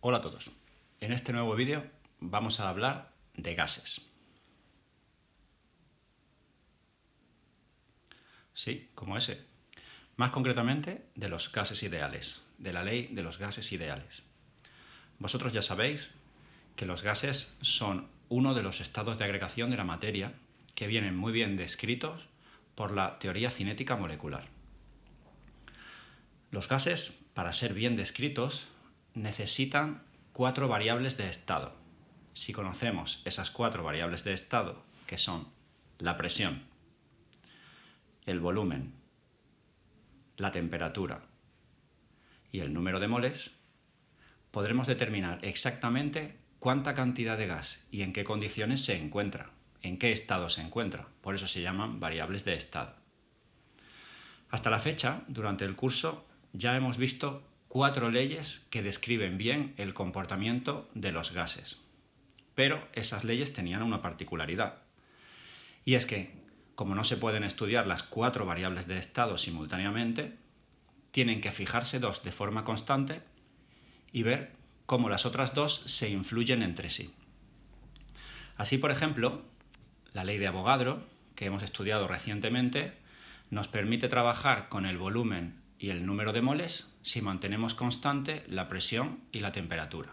Hola a todos. En este nuevo vídeo vamos a hablar de gases. Sí, como ese. Más concretamente de los gases ideales, de la ley de los gases ideales. Vosotros ya sabéis que los gases son uno de los estados de agregación de la materia que vienen muy bien descritos por la teoría cinética molecular. Los gases, para ser bien descritos, necesitan 4 variables de estado. Si conocemos esas 4 variables de estado, que son la presión, el volumen, la temperatura y el número de moles, podremos determinar exactamente cuánta cantidad de gas y en qué condiciones se encuentra, en qué estado se encuentra. Por eso se llaman variables de estado. Hasta la fecha, durante el curso, ya hemos visto 4 leyes que describen bien el comportamiento de los gases. Pero esas leyes tenían una particularidad. Y es que, como no se pueden estudiar las 4 variables de estado simultáneamente, tienen que fijarse 2 de forma constante y ver cómo las otras 2 se influyen entre sí. Así, por ejemplo, la ley de Avogadro, que hemos estudiado recientemente, nos permite trabajar con el volumen y el número de moles si mantenemos constante la presión y la temperatura.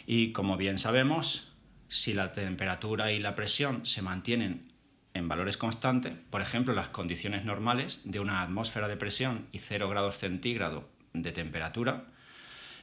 Y como bien sabemos, si la temperatura y la presión se mantienen en valores constantes, por ejemplo, las condiciones normales de una atmósfera de presión y 0 grados centígrados de temperatura,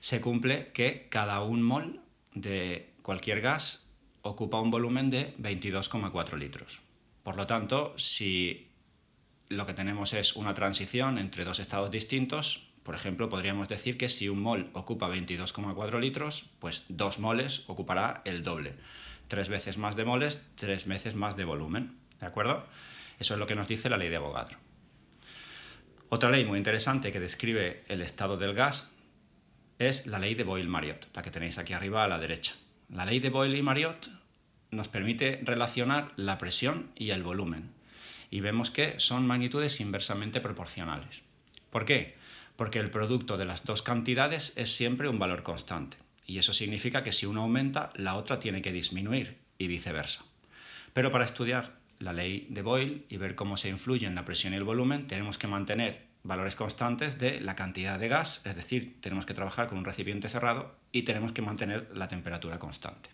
se cumple que cada 1 mol de cualquier gas ocupa un volumen de 22,4 litros. Por lo tanto, si lo que tenemos es una transición entre 2 estados distintos, por ejemplo, podríamos decir que si 1 mol ocupa 22,4 litros, pues 2 moles ocupará el doble. 3 veces más de moles, 3 veces más de volumen. ¿De acuerdo? Eso es lo que nos dice la ley de Avogadro. Otra ley muy interesante que describe el estado del gas es la ley de Boyle-Mariotte, la que tenéis aquí arriba a la derecha. La ley de Boyle y Mariotte nos permite relacionar la presión y el volumen. Y vemos que son magnitudes inversamente proporcionales. ¿Por qué? Porque el producto de las 2 cantidades es siempre un valor constante. Y eso significa que si una aumenta, la otra tiene que disminuir y viceversa. Pero para estudiar la ley de Boyle y ver cómo se influyen la presión y el volumen, tenemos que mantener valores constantes de la cantidad de gas, es decir, tenemos que trabajar con un recipiente cerrado y tenemos que mantener la temperatura constante.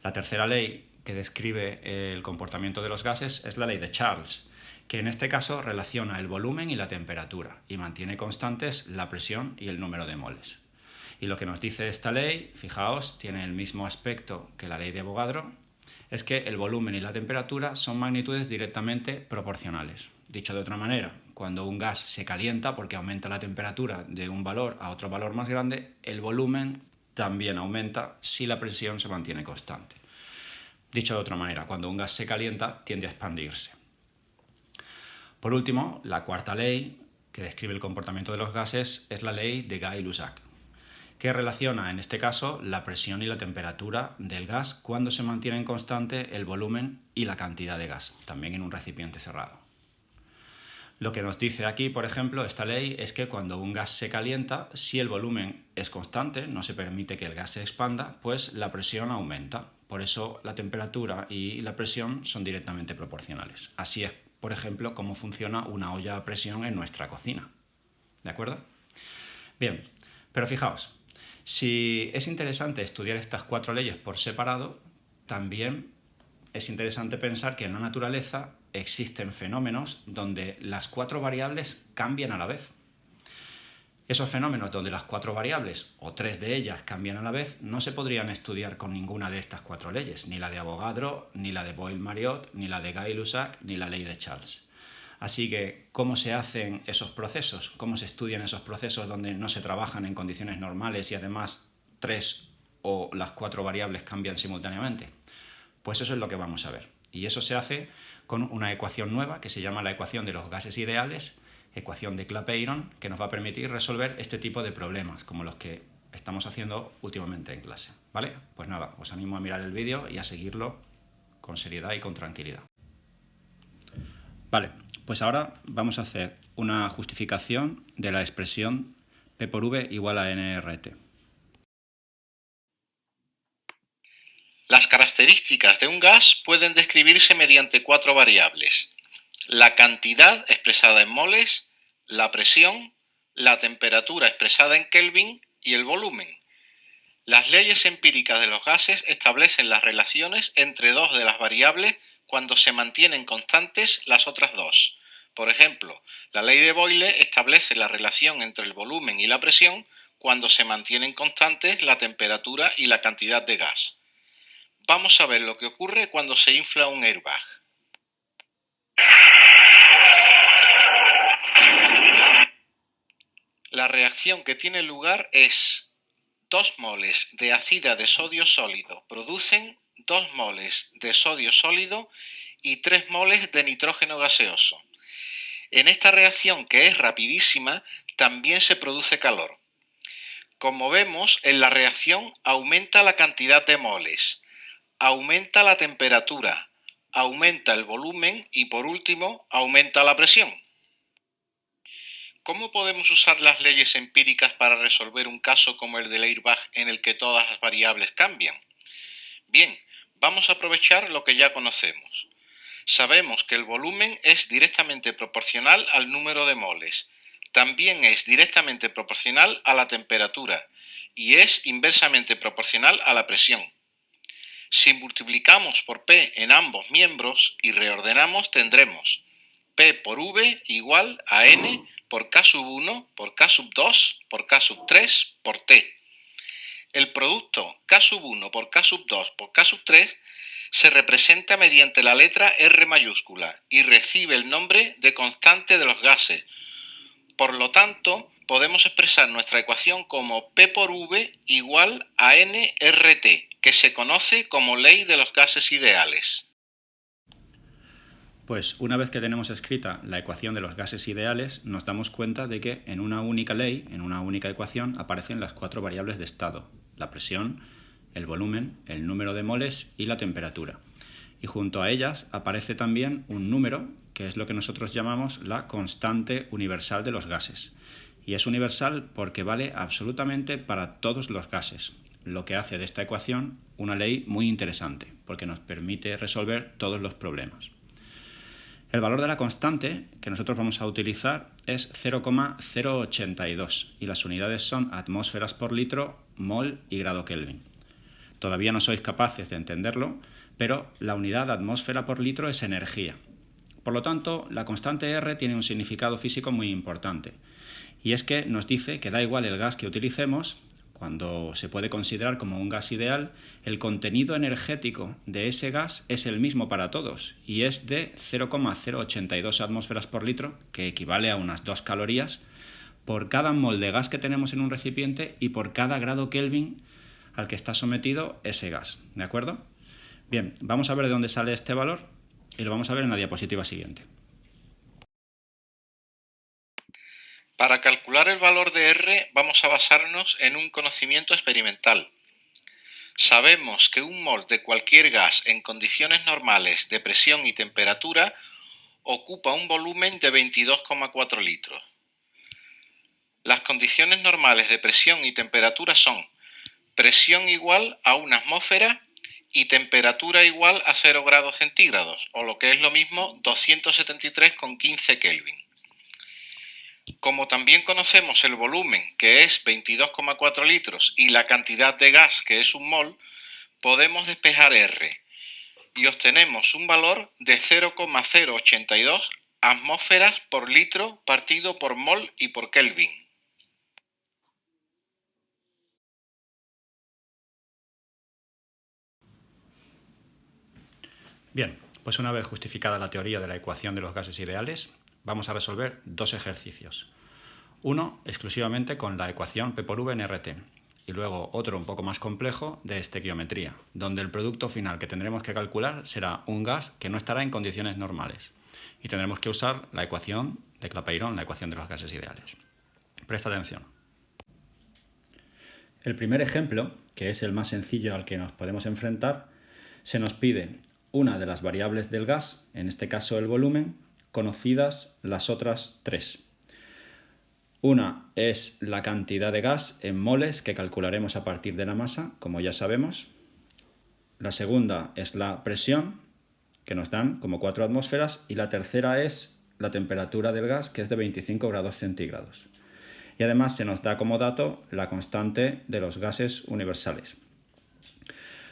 La tercera ley que describe el comportamiento de los gases es la ley de Charles, que en este caso relaciona el volumen y la temperatura y mantiene constantes la presión y el número de moles. Y lo que nos dice esta ley, fijaos, tiene el mismo aspecto que la ley de Avogadro, es que el volumen y la temperatura son magnitudes directamente proporcionales. Dicho de otra manera, cuando un gas se calienta porque aumenta la temperatura de un valor a otro valor más grande, el volumen también aumenta si la presión se mantiene constante. Dicho de otra manera, cuando un gas se calienta, tiende a expandirse. Por último, la cuarta ley que describe el comportamiento de los gases es la ley de Gay-Lussac, que relaciona en este caso la presión y la temperatura del gas cuando se mantienen constante el volumen y la cantidad de gas, también en un recipiente cerrado. Lo que nos dice aquí, por ejemplo, esta ley es que cuando un gas se calienta, si el volumen es constante, no se permite que el gas se expanda, pues la presión aumenta. Por eso la temperatura y la presión son directamente proporcionales. Así es, por ejemplo, cómo funciona una olla a presión en nuestra cocina. ¿De acuerdo? Bien, pero fijaos, si es interesante estudiar estas 4 leyes por separado, también es interesante pensar que en la naturaleza existen fenómenos donde las 4 variables cambian a la vez. Esos fenómenos donde las 4 variables, o 3 de ellas, cambian a la vez, no se podrían estudiar con ninguna de estas 4 leyes, ni la de Avogadro, ni la de Boyle-Mariotte, ni la de Gay-Lussac, ni la ley de Charles. Así que, ¿cómo se hacen esos procesos? ¿Cómo se estudian esos procesos donde no se trabajan en condiciones normales y además 3 o las 4 variables cambian simultáneamente? Pues eso es lo que vamos a ver. Y eso se hace con una ecuación nueva que se llama la ecuación de los gases ideales, ecuación de Clapeyron, que nos va a permitir resolver este tipo de problemas, como los que estamos haciendo últimamente en clase. ¿Vale? Pues nada, os animo a mirar el vídeo y a seguirlo con seriedad y con tranquilidad. Vale, pues ahora vamos a hacer una justificación de la expresión P por V igual a nRT. Las características de un gas pueden describirse mediante 4 variables: la cantidad expresada en moles, la presión, la temperatura expresada en Kelvin y el volumen. Las leyes empíricas de los gases establecen las relaciones entre dos de las variables cuando se mantienen constantes las otras dos. Por ejemplo, la ley de Boyle establece la relación entre el volumen y la presión cuando se mantienen constantes la temperatura y la cantidad de gas. Vamos a ver lo que ocurre cuando se infla un airbag. La reacción que tiene lugar es 2 moles de ácida de sodio sólido producen 2 moles de sodio sólido y 3 moles de nitrógeno gaseoso. En esta reacción, que es rapidísima, también se produce calor. Como vemos, en la reacción aumenta la cantidad de moles, aumenta la temperatura, aumenta el volumen y, por último, aumenta la presión. ¿Cómo podemos usar las leyes empíricas para resolver un caso como el del airbag en el que todas las variables cambian? Bien, vamos a aprovechar lo que ya conocemos. Sabemos que el volumen es directamente proporcional al número de moles, también es directamente proporcional a la temperatura y es inversamente proporcional a la presión. Si multiplicamos por P en ambos miembros y reordenamos, tendremos P por V igual a N por K sub 1 por K sub 2 por K sub 3 por T. El producto K sub 1 por K sub 2 por K sub 3 se representa mediante la letra R mayúscula y recibe el nombre de constante de los gases. Por lo tanto, podemos expresar nuestra ecuación como P por V igual a nRT, que se conoce como ley de los gases ideales. Pues una vez que tenemos escrita la ecuación de los gases ideales, nos damos cuenta de que en una única ley, en una única ecuación, aparecen las 4 variables de estado: la presión, el volumen, el número de moles y la temperatura. Y junto a ellas aparece también un número, que es lo que nosotros llamamos la constante universal de los gases. Y es universal porque vale absolutamente para todos los gases, lo que hace de esta ecuación una ley muy interesante, porque nos permite resolver todos los problemas. El valor de la constante que nosotros vamos a utilizar es 0,082 y las unidades son atmósferas por litro, mol y grado Kelvin. Todavía no sois capaces de entenderlo, pero la unidad atmósfera por litro es energía. Por lo tanto, la constante R tiene un significado físico muy importante, y es que nos dice que da igual el gas que utilicemos. Cuando se puede considerar como un gas ideal, el contenido energético de ese gas es el mismo para todos y es de 0,082 atmósferas por litro, que equivale a unas 2 calorías, por cada mol de gas que tenemos en un recipiente y por cada grado Kelvin al que está sometido ese gas. ¿De acuerdo? Bien, vamos a ver de dónde sale este valor y lo vamos a ver en la diapositiva siguiente. Para calcular el valor de R vamos a basarnos en un conocimiento experimental. Sabemos que un mol de cualquier gas en condiciones normales de presión y temperatura ocupa un volumen de 22,4 litros. Las condiciones normales de presión y temperatura son presión igual a 1 atmósfera y temperatura igual a 0 grados centígrados, o lo que es lo mismo, 273,15 Kelvin. Como también conocemos el volumen, que es 22,4 litros, y la cantidad de gas, que es un mol, podemos despejar R y obtenemos un valor de 0,082 atmósferas por litro partido por mol y por Kelvin. Bien, pues una vez justificada la teoría de la ecuación de los gases ideales, vamos a resolver 2 ejercicios. Uno exclusivamente con la ecuación P por V en RT y luego otro un poco más complejo de estequiometría, donde el producto final que tendremos que calcular será un gas que no estará en condiciones normales y tendremos que usar la ecuación de Clapeyron, la ecuación de los gases ideales. Presta atención. El primer ejemplo, que es el más sencillo al que nos podemos enfrentar, se nos pide una de las variables del gas, en este caso el volumen, conocidas las otras 3. Una es la cantidad de gas en moles que calcularemos a partir de la masa, como ya sabemos. La segunda es la presión, que nos dan como 4 atmósferas, y la tercera es la temperatura del gas, que es de 25 grados centígrados. Y además se nos da como dato la constante de los gases universales.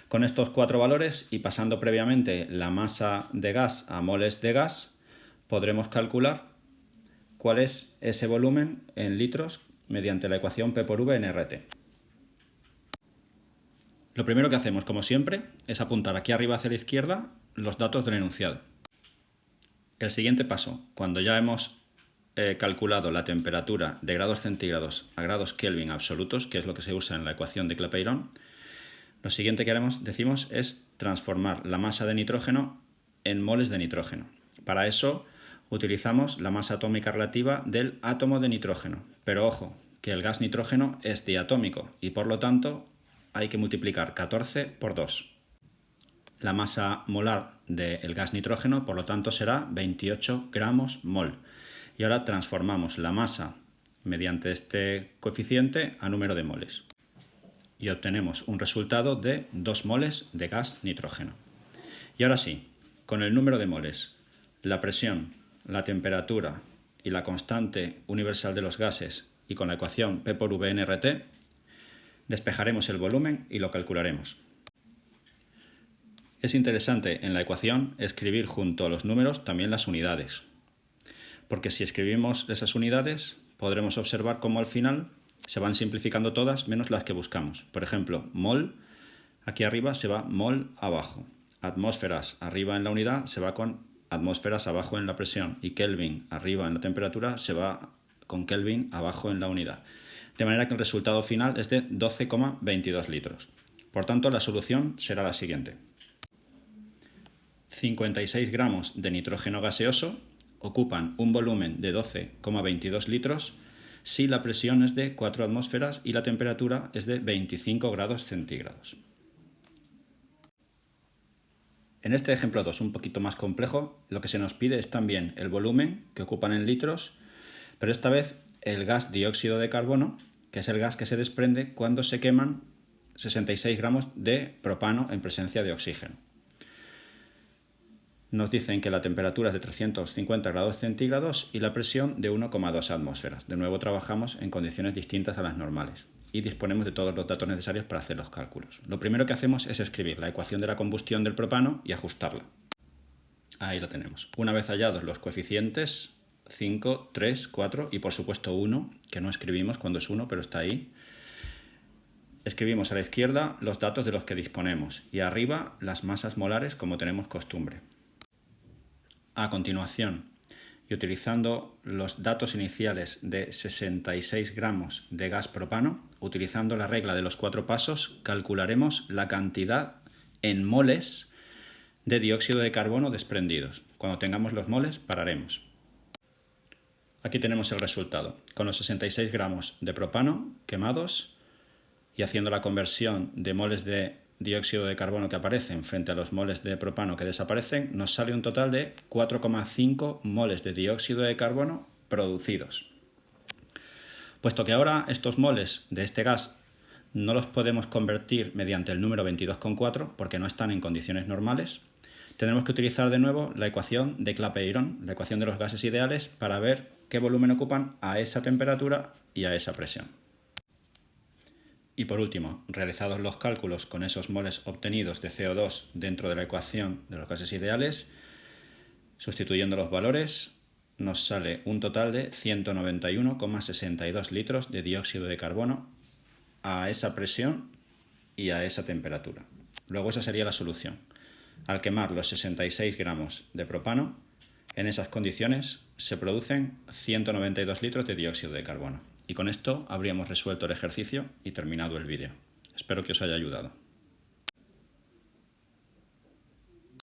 Con estos 4 valores y pasando previamente la masa de gas a moles de gas, podremos calcular cuál es ese volumen en litros mediante la ecuación P por V en RT. Lo primero que hacemos, como siempre, es apuntar aquí arriba hacia la izquierda los datos del enunciado. El siguiente paso, cuando ya hemos calculado la temperatura de grados centígrados a grados Kelvin absolutos, que es lo que se usa en la ecuación de Clapeyron, lo siguiente que decimos es transformar la masa de nitrógeno en moles de nitrógeno. Para eso utilizamos la masa atómica relativa del átomo de nitrógeno. Pero ojo, que el gas nitrógeno es diatómico y por lo tanto hay que multiplicar 14 por 2. La masa molar del gas nitrógeno, por lo tanto, será 28 gramos mol. Y ahora transformamos la masa mediante este coeficiente a número de moles. Y obtenemos un resultado de 2 moles de gas nitrógeno. Y ahora sí, con el número de moles, la presión, la temperatura y la constante universal de los gases y con la ecuación P por V en RT, despejaremos el volumen y lo calcularemos. Es interesante en la ecuación escribir junto a los números también las unidades, porque si escribimos esas unidades podremos observar cómo al final se van simplificando todas menos las que buscamos. Por ejemplo, mol, aquí arriba se va mol abajo. Atmósferas arriba en la unidad se va con atmósferas abajo en la presión. Y Kelvin arriba en la temperatura se va con Kelvin abajo en la unidad. De manera que el resultado final es de 12,22 litros. Por tanto, la solución será la siguiente. 56 gramos de nitrógeno gaseoso ocupan un volumen de 12,22 litros si la presión es de 4 atmósferas y la temperatura es de 25 grados centígrados. En este ejemplo 2, un poquito más complejo, lo que se nos pide es también el volumen que ocupan en litros, pero esta vez el gas dióxido de carbono, que es el gas que se desprende cuando se queman 66 gramos de propano en presencia de oxígeno. Nos dicen que la temperatura es de 350 grados centígrados y la presión de 1,2 atmósferas. De nuevo trabajamos en condiciones distintas a las normales y disponemos de todos los datos necesarios para hacer los cálculos. Lo primero que hacemos es escribir la ecuación de la combustión del propano y ajustarla. Ahí lo tenemos. Una vez hallados los coeficientes, 5, 3, 4 y por supuesto 1, que no escribimos cuando es 1, pero está ahí, escribimos a la izquierda los datos de los que disponemos y arriba las masas molares como tenemos costumbre. A continuación, y utilizando los datos iniciales de 66 gramos de gas propano, utilizando la regla de los 4 pasos, calcularemos la cantidad en moles de dióxido de carbono desprendidos. Cuando tengamos los moles, pararemos. Aquí tenemos el resultado. Con los 66 gramos de propano quemados y haciendo la conversión de moles de dióxido de carbono que aparecen frente a los moles de propano que desaparecen, nos sale un total de 4,5 moles de dióxido de carbono producidos. Puesto que ahora estos moles de este gas no los podemos convertir mediante el número 22,4 porque no están en condiciones normales, tendremos que utilizar de nuevo la ecuación de Clapeyron, la ecuación de los gases ideales, para ver qué volumen ocupan a esa temperatura y a esa presión. Y por último, realizados los cálculos con esos moles obtenidos de CO2 dentro de la ecuación de los gases ideales, sustituyendo los valores, nos sale un total de 191,62 litros de dióxido de carbono a esa presión y a esa temperatura. Luego esa sería la solución. Al quemar los 66 gramos de propano, en esas condiciones se producen 192 litros de dióxido de carbono. Y con esto habríamos resuelto el ejercicio y terminado el vídeo. Espero que os haya ayudado.